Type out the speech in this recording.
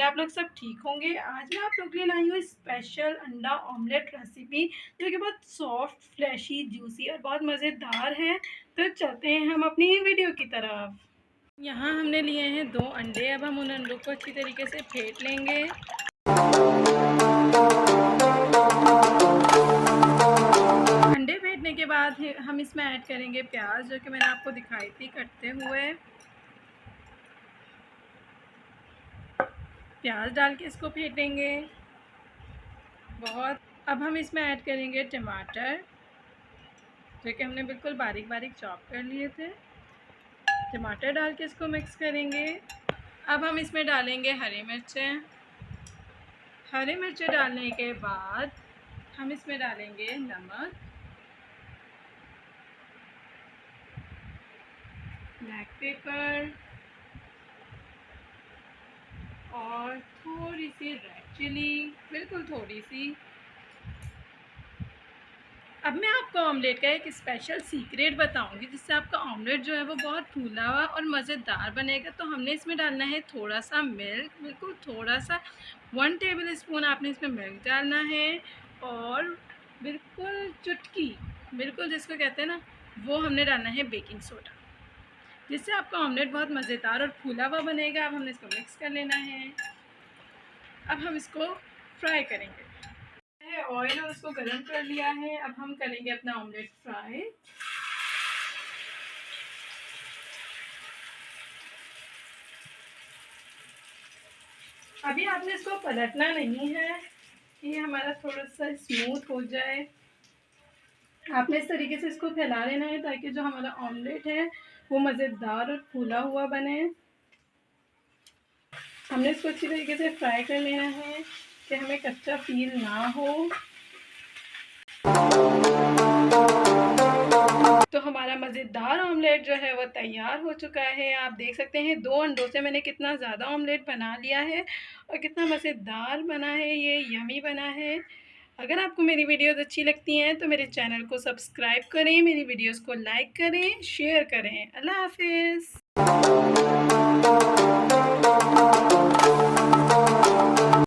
आप लोग सब ठीक होंगे। आज मैं आप लोग के लिए लाई हूँ स्पेशल अंडा ऑमलेट रेसिपी, जो कि बहुत सॉफ्ट, फ्लैशी, जूसी और बहुत मज़ेदार है। तो चलते हैं हम अपनी वीडियो की तरफ। यहाँ हमने लिए हैं 2 अंडे। अब हम उन अंडों को अच्छी तरीके से फेंट लेंगे। अंडे फेंटने के बाद हम इसमें ऐड करेंगे प्याज, जो कि मैंने आपको दिखाई थी कटते हुए। प्याज डाल के इसको फेंटेंगे बहुत। अब हम इसमें ऐड करेंगे टमाटर, जो कि हमने बिल्कुल बारीक बारीक चॉप कर लिए थे। टमाटर डाल के इसको मिक्स करेंगे। अब हम इसमें डालेंगे हरी मिर्चें। हरी मिर्चें डालने के बाद हम इसमें डालेंगे नमक, ब्लैक पेपर और थोड़ी सी रेड चिली, बिल्कुल थोड़ी सी। अब मैं आपको ऑमलेट का एक स्पेशल सीक्रेट बताऊंगी, जिससे आपका ऑमलेट जो है वो बहुत फूला हुआ और मज़ेदार बनेगा। तो हमने इसमें डालना है थोड़ा सा मिल्क, बिल्कुल थोड़ा सा, 1 टेबल स्पून आपने इसमें मिल्क डालना है। और बिल्कुल चुटकी, बिल्कुल जिसको कहते हैं ना, वो हमने डालना है बेकिंग सोडा, जिससे आपका ऑमलेट बहुत मज़ेदार और फूला हुआ बनेगा। अब हमने इसको मिक्स कर लेना है। अब हम इसको फ्राई करेंगे। ऑयल और उसको गरम कर लिया है। अब हम करेंगे अपना ऑमलेट फ्राई। अभी आपने इसको पलटना नहीं है, ये हमारा थोड़ा सा स्मूथ हो जाए। आपने इस तरीके से इसको फैला लेना है, ताकि जो हमारा ऑमलेट है वो मज़ेदार और फूला हुआ बने। हमने इसको अच्छी तरीके से फ्राई कर लेना है कि हमें कच्चा फील ना हो। तो हमारा मज़ेदार ऑमलेट जो है वो तैयार हो चुका है। आप देख सकते हैं 2 अंडों से मैंने कितना ज़्यादा ऑमलेट बना लिया है और कितना मज़ेदार बना है, ये यमी बना है। अगर आपको मेरी वीडियोज़ अच्छी लगती हैं तो मेरे चैनल को सब्सक्राइब करें, मेरी वीडियोज़ को लाइक करें, शेयर करें। अल्लाह हाफ़िज़।